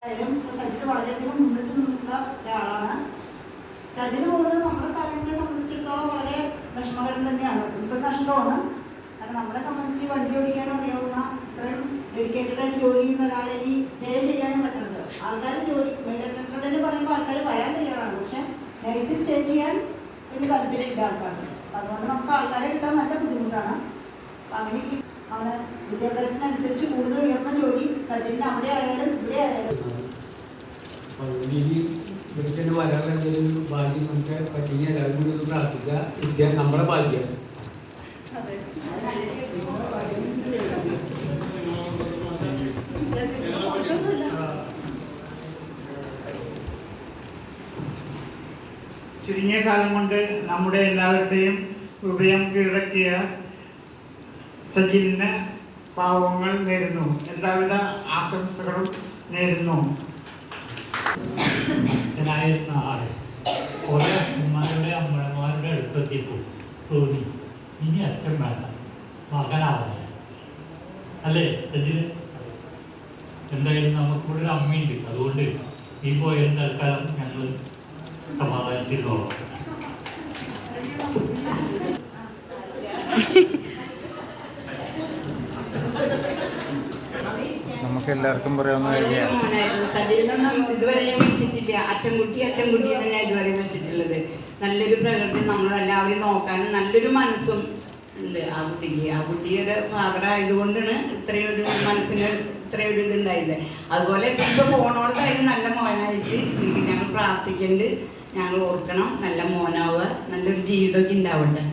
സജിത്ത് വളരെയധികം മുന്നിട്ട് നിൽക്കുന്ന ഒരാളാണ്. സജിന് പോകുന്നത് നമ്മുടെ സ്ഥാപനത്തെ സംബന്ധിച്ചിടത്തോളം വളരെ വിഷമകരം തന്നെയാണ്. നമുക്ക് നഷ്ടമാണ്. കാരണം നമ്മളെ സംബന്ധിച്ച് വണ്ടി ഓടിക്കാനും അറിയാവുന്ന ഇത്രയും ഡെഡിക്കേറ്റഡ് ആയിട്ട് ജോലി ചെയ്യുന്ന ഒരാളെ ഈ സ്റ്റേ ചെയ്യാനും പറ്റുന്നത്. ആൾക്കാർ ജോലി മെഡിക്കൽ പറയുമ്പോൾ ആൾക്കാർ വരാൻ തയ്യാറാണ്. പക്ഷെ നൈറ്റ് സ്റ്റേ ചെയ്യാൻ ഒരു താല്പര്യമില്ല ആൾക്കാർക്ക്. അതുകൊണ്ട് നമുക്ക് ആൾക്കാരെ കിട്ടാൻ നല്ല ബുദ്ധിമുട്ടാണ്. അപ്പം അങ്ങനെ അവന് വിദ്യാഭ്യാസത്തിനനുസരിച്ച് കൂടുതൽ ഉയർന്ന ജോലി സജിന് അവിടെ ആയാലും ഇവിടെ ആയാലും ഇവിടേക്ക് വരാനുള്ള എന്തെങ്കിലും ഭാഗ്യം നമുക്ക് പറ്റിയ എല്ലാവരും കൂടി ഒന്ന് പ്രാർത്ഥിക്കുക. വിദ്യ നമ്മുടെ ഭാഗ്യം. ചുരുങ്ങിയ കാലം കൊണ്ട് നമ്മുടെ എല്ലാവരുടെയും ഹൃദയം കീഴടക്കിയ സജിന് പാവങ്ങൾ നേരുന്നു. എല്ലാവിധ ആശംസകളും നേരുന്നു. അച്ഛനായിരുന്ന ആള് കുറെ അച്ഛന്മാരുടെ അമ്മമാരുടെ അടുത്തെത്തിയപ്പോൾ തോന്നി ഇനി അച്ഛൻ വേണ്ട, മകനാവണം. അല്ലേ സജിന്? എന്തായാലും നമുക്കിവിടെ ഒരു അമ്മയുണ്ട്. അതുകൊണ്ട് ഈ പോയതിന് തൽക്കാലം ഞങ്ങൾ സമാധാനത്തിലോളം. നമുക്ക് എല്ലാവർക്കും പറയാവുന്ന സജിനൊന്നും ഇതുവരെ ഞാൻ വിളിച്ചിട്ടില്ല. അച്ഛൻകുട്ടി അച്ഛൻകുട്ടി എന്ന് ഞാൻ ഇതുവരെ വിളിച്ചിട്ടുള്ളത്. നല്ലൊരു പ്രകൃതി, നമ്മളെല്ലാവരും നോക്കാനും നല്ലൊരു മനസ്സും ഉണ്ട് ആ കുട്ടിക്ക്. ആ കുട്ടിയുടെ ഫാദർ ആയതുകൊണ്ടാണ് ഇത്രയും ഒരു മനസ്സിന് ഇത്രയും ഒരു ഇതുണ്ടായത്. അതുപോലെ ഇപ്പോൾ പോണോടത്തായാലും നല്ല മോനായിട്ട് ഞങ്ങൾ പ്രാർത്ഥിക്കുന്നുണ്ട്. ഞങ്ങൾ ഓർക്കണം, നല്ല മോനാവുക, നല്ലൊരു ജീവിതമൊക്കെ ഉണ്ടാവട്ടെ.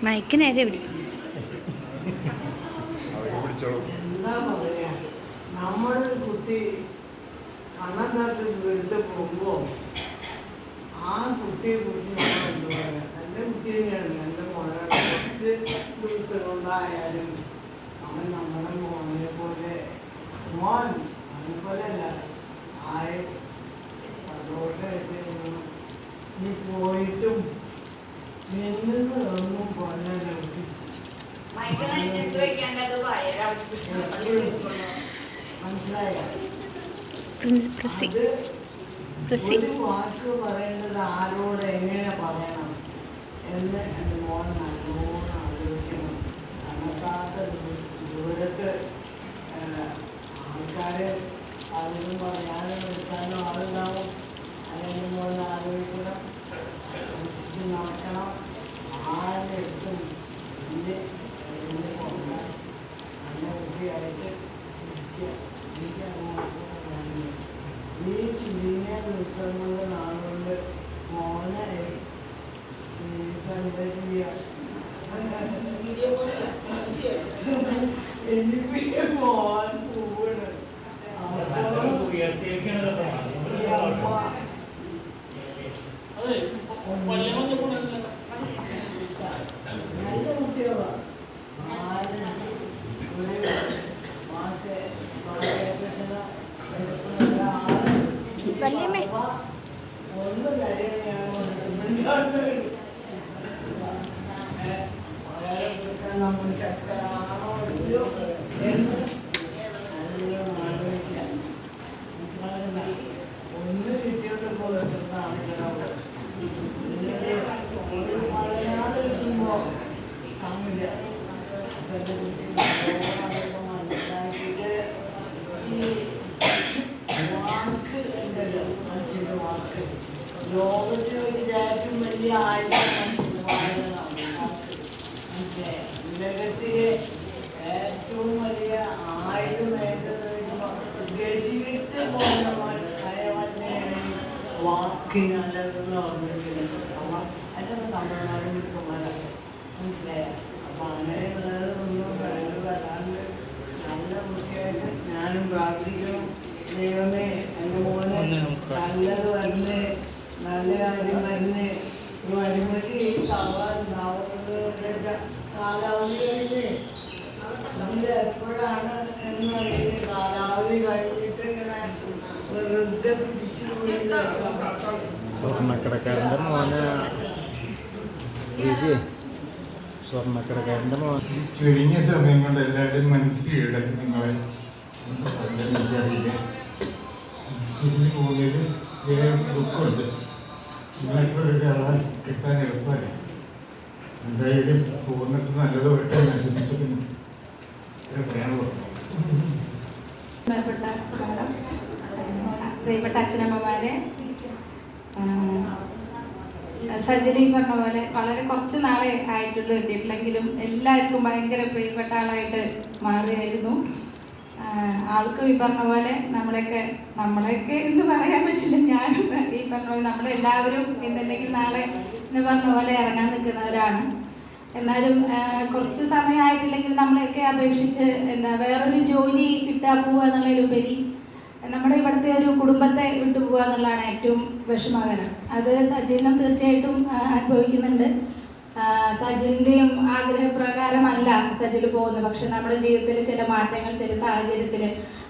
മൈക്ക് നേരെ എന്താ പറയാ, നമ്മളൊരു കുട്ടി കണ്ണന്താട്ട് വെറുതെ പോകുമ്പോ ആ കുട്ടിയെ കുറിച്ച് നമ്മൾ എന്താ പറയാ, എൻ്റെ കുട്ടി തന്നെയാണ്, എൻ്റെ മോനാണ്. കുറച്ച് ദിവസം കൊണ്ടായാലും അവൻ നമ്മുടെ മോനെ പോലെ അതുപോലെയല്ല ആയ സന്തോഷമായിട്ട് നീ പോയിട്ടും നിന്നൊന്നും പറഞ്ഞാൽ മനസ്സിലായ ഒരു വാക്ക് പറയേണ്ടത് ആരോട് എങ്ങനെ പറയണം എന്ന് എൻ്റെ മോൻ നല്ലോണം ആലോചിക്കണം. കണക്കാത്ത ദൂരത്ത് ആൾക്കാരെ അതിനും പറയാനും എടുക്കാനോ ആളുണ്ടാവും. അതിൻ്റെ മോൻ ആലോചിക്കണം, നടക്കണം. ആരുടെ അടുത്തും ഇതിൻ്റെ പോകാൻ നല്ല കുട്ടിയായിട്ട് ഈ ചുരുങ്ങിയ ദിവസങ്ങളുടെ നാളുകൊണ്ട് മോനെ എനിക്ക് മോൻ പോവാണ്. നല്ല കുട്ടികളാ. ഒന്ന് കാര്യം നമ്മൾ ശക്തരാണോ ഇല്ലയോ എന്ന് നല്ലോണം ആലോചിക്കാം. ഒന്ന് കിട്ടിയപ്പോൾ ആളുകളാവും. ഒരു മലയാളം കിട്ടുമ്പോൾ തമ്മിൽ മനസ്സിലാക്കിയിട്ട് ഈ വാക്ക് ഉണ്ടല്ലോ, മനുഷ്യൻ്റെ വാക്ക് ലോകത്തിൽ ഒരു ഏറ്റവും വലിയ ആയുധം മനുഷ്യൻ്റെ വായനയാണ്. മനസ്സിലായ ഉലകത്തിലെ ഏറ്റവും വലിയ ആയുധം ഗതിവിട്ട് പോയവന്നെ വാക്കിനുള്ള ഓർമ്മിക്കുന്നത്. അപ്പം എൻ്റെ തമിഴ്നാട് വിട്ടുമാരാണ്. മനസ്സിലായ അപ്പം അങ്ങനെയുള്ളതൊന്നും കഴിവ് വരാണ്ട് നല്ല കുട്ടിയായിട്ട് ഞാനും പ്രാർത്ഥിക്കണം. ദൈവമേ എൻ്റെ മോനെ നല്ലത് വരുന്നേ, നല്ല കാര്യം വരുന്നേ. ഈ വരുമ്പഴേക്ക് ഈ കാലാവധി കഴിഞ്ഞേ ഇതിൽ എപ്പോഴാണ് സ്വർണ്ണക്കടക്കാരൻ്റെ മോന് ശ്രീജി, സ്വർണ്ണക്കടക്കാരൻ്റെ മോൻ ചുരുങ്ങിയ സമയം കൊണ്ട് എല്ലാവരും മനസ്സ് കീഴടക്കി നിങ്ങളെ എനിക്കറിയില്ല. ഇതിന് മുകളിൽ ബുക്കുണ്ട്. നിങ്ങളൊരാളെ കിട്ടാൻ എളുപ്പമല്ല. എന്തായാലും പോകുന്നിട്ട് നല്ലത് ഒറ്റ നശിപ്പിച്ചു പറയാനുള്ളൂ. പ്രിയപ്പെട്ട അച്ഛനമ്മമാരെ, സജലി പറഞ്ഞ പോലെ വളരെ കുറച്ച് നാളെ ആയിട്ടുള്ളൂ എത്തിയിട്ടില്ലെങ്കിലും എല്ലാവർക്കും ഭയങ്കര പ്രിയപ്പെട്ട ആളായിട്ട് മാറിയായിരുന്നു. ആൾക്ക് ഈ പറഞ്ഞ പോലെ നമ്മളെയൊക്കെ എന്ന് പറയാൻ പറ്റില്ല, ഞാനും ഈ പറഞ്ഞ പോലെ നമ്മളെല്ലാവരും എന്നല്ലെങ്കിൽ നാളെ എന്ന് പറഞ്ഞ പോലെ ഇറങ്ങാൻ നിൽക്കുന്നവരാണ്. എന്നാലും കുറച്ച് സമയമായിട്ടില്ലെങ്കിൽ നമ്മളെയൊക്കെ അപേക്ഷിച്ച് വേറൊരു ജോലി കിട്ടാൻ പോവുക എന്നുള്ളതിലുപരി നമ്മുടെ ഇവിടുത്തെ ഒരു കുടുംബത്തെ വിട്ടുപോകുക എന്നുള്ളതാണ് ഏറ്റവും വിഷമകരം. അത് സജീവനും തീർച്ചയായിട്ടും അനുഭവിക്കുന്നുണ്ട്. സജിലിൻ്റെയും ആഗ്രഹപ്രകാരമല്ല സജിൽ പോകുന്നത്, പക്ഷെ നമ്മുടെ ജീവിതത്തിൽ ചില മാറ്റങ്ങൾ ചില സാഹചര്യത്തിൽ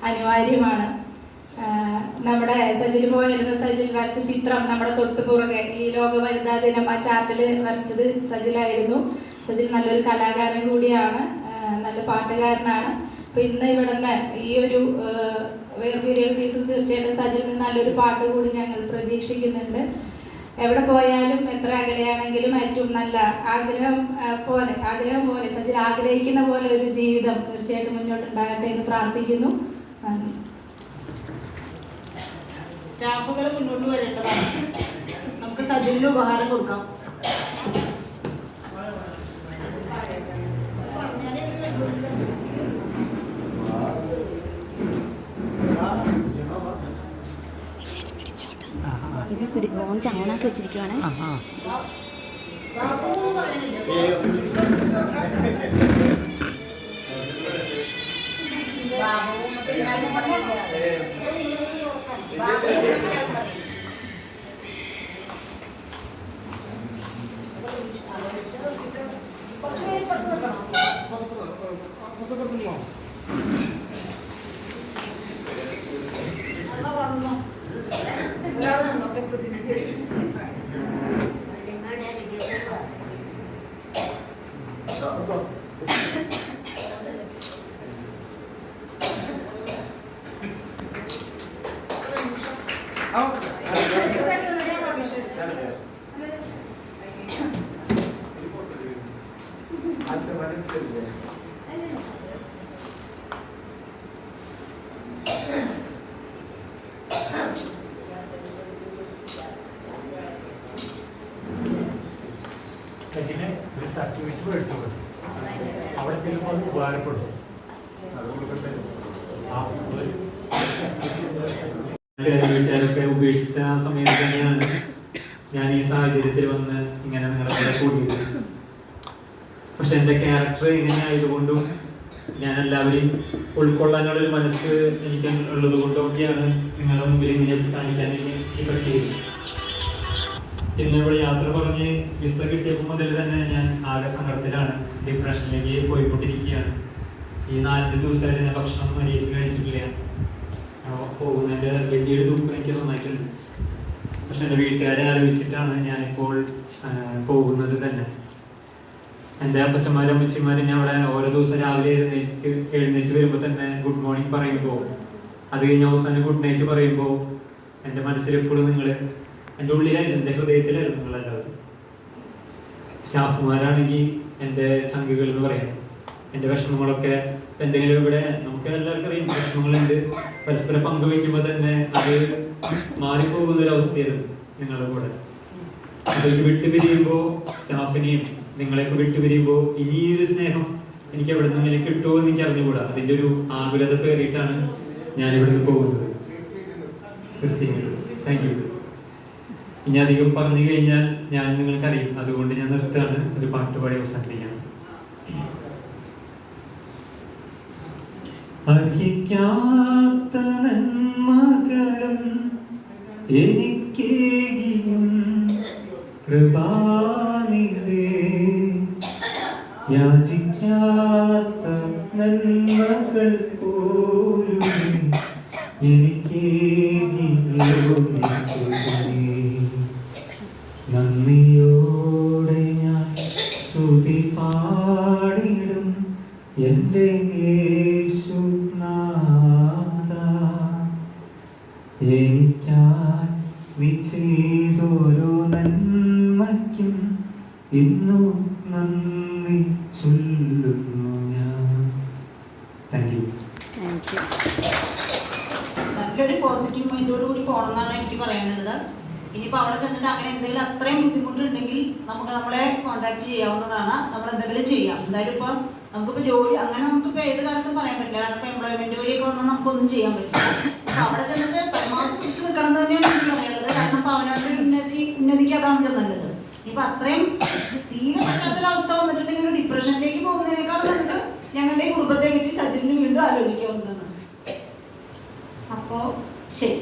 അനിവാര്യമാണ്. നമ്മുടെ സജിൽ പോയിരുന്ന സജിൽ വരച്ച ചിത്രം നമ്മുടെ തൊട്ടുപുറകെ ഈ ലോക വനിതാ ദിനം ആ ചാർട്ടിൽ വരച്ചത് സജിലായിരുന്നു. സജിൽ നല്ലൊരു കലാകാരൻ കൂടിയാണ്, നല്ല പാട്ടുകാരനാണ്. അപ്പോൾ ഇന്ന് ഇവിടെ ഈ ഒരു വേർപിരിയൽ ദിവസം തീർച്ചയായിട്ടും സജിൽ നിന്ന് നല്ലൊരു പാട്ട് കൂടി ഞങ്ങൾ പ്രതീക്ഷിക്കുന്നുണ്ട്. എവിടെ പോയാലും എത്ര അകലെയാണെങ്കിലും ഏറ്റവും നല്ല ആഗ്രഹം പോലെ സജിൽ ആഗ്രഹിക്കുന്ന പോലെ ഒരു ജീവിതം തീർച്ചയായിട്ടും മുന്നോട്ടുണ്ടാകട്ടെ എന്ന് പ്രാർത്ഥിക്കുന്നു. നന്ദി. സ്റ്റാഫുകൾ മുന്നോട്ട് വരേണ്ടതാണ്. നമുക്ക് സജിലിന് ഉപഹാരം കൊടുക്കാം. ഇത് ഫോൺ ചങ്ങനാക്കി വെച്ചിരിക്കുവാണ്. ഒരു സർട്ടിഫിക്കറ്റ് മേടിച്ചോളൂ, അവിടെ ചിലപ്പോൾ അത് ഉപകാരപ്പെടും. വീട്ടുകാരൊക്കെ ഉപേക്ഷിച്ച സമയത്ത് തന്നെയാണ് ഞാൻ ഈ സാഹചര്യത്തിൽ വന്ന് ഇങ്ങനെ നിങ്ങളുടെ കൂടെ കൂടിയത്. പക്ഷെ എൻ്റെ ക്യാരക്ടർ ഇങ്ങനെ ആയതുകൊണ്ടും ഞാൻ എല്ലാവരെയും ഉൾക്കൊള്ളാനുള്ളൊരു മനസ്സ് എനിക്ക് ഉള്ളത് കൊണ്ടൊക്കെയാണ് നിങ്ങളുടെ മുമ്പിൽ ഇങ്ങനെ കാണിക്കാൻ എനിക്ക് പറ്റിയത്. ഇന്ന് ഇവിടെ യാത്ര പറഞ്ഞ് വിസ കിട്ടിയപ്പോൾ മുതൽ തന്നെ ഞാൻ ആകെ സങ്കടത്തിലാണ്, ഡിപ്രഷനിലേക്ക് പോയിക്കൊണ്ടിരിക്കുകയാണ്. ഈ 4-5 ദിവസമായിട്ട് ഞാൻ ഭക്ഷണം മര്യാദയ്ക്ക് കഴിച്ചിട്ടില്ല. പോകുന്നതിൻ്റെ വലിയൊരു ദുഃഖം എനിക്ക് നന്നായിട്ടുണ്ട്. പക്ഷെ എൻ്റെ വീട്ടുകാരെ ആലോചിച്ചിട്ടാണ് ഞാനിപ്പോൾ പോകുന്നത് തന്നെ. എൻ്റെ അപ്പച്ചന്മാരും അമ്മച്ചിമാരും ഞാൻ അവിടെ ഓരോ ദിവസം രാവിലെ എഴുന്നേറ്റ് വരുമ്പോൾ തന്നെ ഗുഡ് മോർണിംഗ് പറയുമ്പോൾ, അത് കഴിഞ്ഞ് അവസാനം ഗുഡ് നൈറ്റ് പറയുമ്പോൾ എൻ്റെ മനസ്സിലെപ്പോഴും നിങ്ങൾ എൻ്റെ ഉള്ളിലായിരുന്നു, എൻ്റെ ഹൃദയത്തിലായിരുന്നു നിങ്ങളെല്ലാവരും. സ്റ്റാഫുമാരാണെങ്കിൽ എൻ്റെ ചങ്കുകൾ എന്ന് പറയാം. എൻ്റെ വിഷമങ്ങളൊക്കെ എന്തെങ്കിലും ഇവിടെ നമുക്ക് എല്ലാവർക്കും അറിയാം, വിഷമങ്ങളുണ്ട്. പരസ്പരം പങ്കുവെക്കുമ്പോൾ തന്നെ അത് മാറിപ്പോകുന്നൊരവസ്ഥയായിരുന്നു നിങ്ങളുടെ കൂടെ. അതൊക്കെ വിട്ടുപിരിയുമ്പോൾ സ്റ്റാഫിനെയും നിങ്ങളെയൊക്കെ വിട്ടുപിരിയുമ്പോൾ ഇനിയൊരു സ്നേഹം എനിക്ക് എവിടെ നിന്നെങ്കിലും കിട്ടുമോ എന്ന് എനിക്ക് അറിഞ്ഞുകൂടാ. അതിൻ്റെ ഒരു ആകുലത പേറിയിട്ടാണ് ഞാനിവിടുന്ന് പോകുന്നത്. തീർച്ചയായും താങ്ക് യു. ഇനി അധികം പറഞ്ഞു കഴിഞ്ഞാൽ ഞാൻ നിങ്ങൾക്കറിയും, അതുകൊണ്ട് ഞാൻ നിർത്തുകയാണ്. ഒരു പാട്ട് പാടി അവസാനിപ്പിക്കാം. അർഹിക്കാത്ത നന്മകളും എനിക്കേകിയും കൃപാനിധേ, യാചിക്കാത്ത നന്മകൾ പോലും എനിക്കേകിയോ എൻ്റെ യേശുനാഥ, എനിക്കായി നീ ചെയ്തോരോ നന്മയ്ക്കും ഇന്നു നന്ദി ചൊല്ലുന്നു ഞാൻ. Thank you. നല്ലൊരു പോസിറ്റീവ് മൈൻഡോട് കൂടി പോകണം എന്നാണ് എനിക്ക് പറയാനുള്ളത്. ഇനിയിപ്പോൾ അവിടെ ചെന്നിട്ട് അങ്ങനെ എന്തെങ്കിലും അത്രയും ബുദ്ധിമുട്ടുണ്ടെങ്കിൽ നമുക്ക് നമ്മളെ കോൺടാക്ട് ചെയ്യാവുന്നതാണ്. നമ്മൾ എന്തെങ്കിലും ചെയ്യാം. എന്തായാലും ഇപ്പോൾ നമുക്കിപ്പോൾ ജോലി അങ്ങനെ നമുക്കിപ്പോൾ ഏത് കാലത്തും പറയാൻ പറ്റില്ല. കാരണം ഇപ്പോൾ എംപ്ലോയ്മെൻറ്റ് വഴിയൊക്കെ വന്നാൽ നമുക്കൊന്നും ചെയ്യാൻ പറ്റില്ല. അപ്പോൾ അവിടെ ചെന്നിട്ട് പരമാവധി പിടിച്ച് നിൽക്കണം എന്ന് തന്നെയാണ് എനിക്ക് പറയുന്നത്. കാരണം ഇപ്പോൾ അവനവരുടെ ഉന്നതിക്ക് അതാണ് നല്ലത്. ഇനിയിപ്പോൾ അത്രയും തീരെ പറ്റാത്തൊരവസ്ഥ വന്നിട്ടുണ്ടെങ്കിൽ ഒരു ഡിപ്രഷനിലേക്ക് പോകുന്നതിനേക്കാൾ നമുക്ക് ഞങ്ങളുടെ കുടുംബത്തെ പറ്റി സജിലിന് വീണ്ടും ആലോചിക്കാവുന്നതാണ്. അപ്പോൾ ശരി.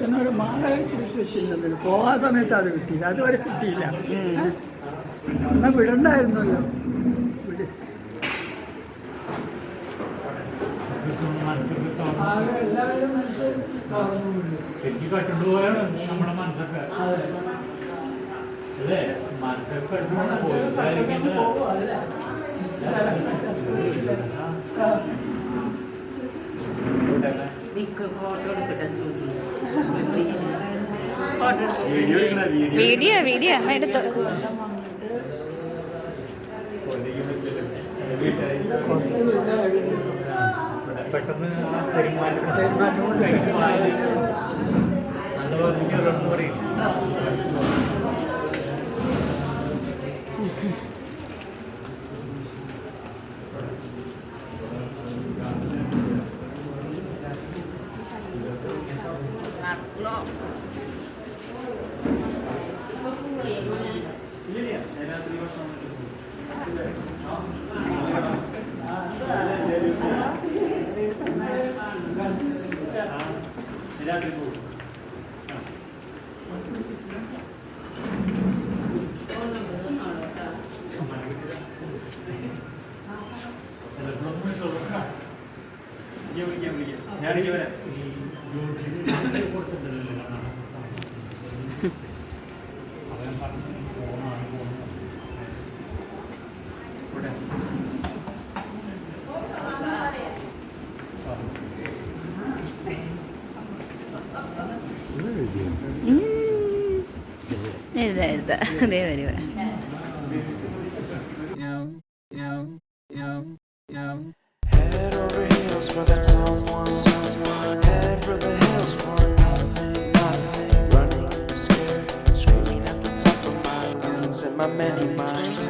എന്നോട് മാങ്ങ കുറിച്ച് വെച്ചിരുന്നതിന് പോകാൻ സമയത്ത് അത് കിട്ടിയില്ല, അതുവരെ കിട്ടിയില്ല. എന്നാൽ വിടണ്ടായിരുന്നല്ലോ. എല്ലാവരും ശരിക്കും കട്ടുപോയാണ് നമ്മുടെ മനസ്സൊക്കെ. അല്ലേ, മനസ്സൊക്കെ വീഡിയോ അമ്മ എടുത്തു. പെട്ടെന്ന് പെരുമാറ്റം നല്ല പറയും. ഞാനിങ്ങനെ വരാം. എഴുതാ അതേ വരി വരാം. Head over heels for that someone. Head for the hills for nothing. Running, scared, screaming at the top of my lungs. In my many minds,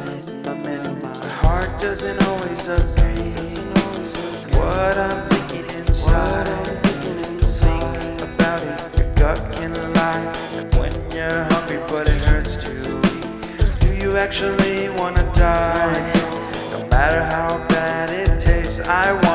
my heart doesn't always agree. What I'm thinking inside. Think about it, your gut can lie. Like when you're hungry but it hurts to eat. Do you actually wanna die? No matter how bad it tastes, I want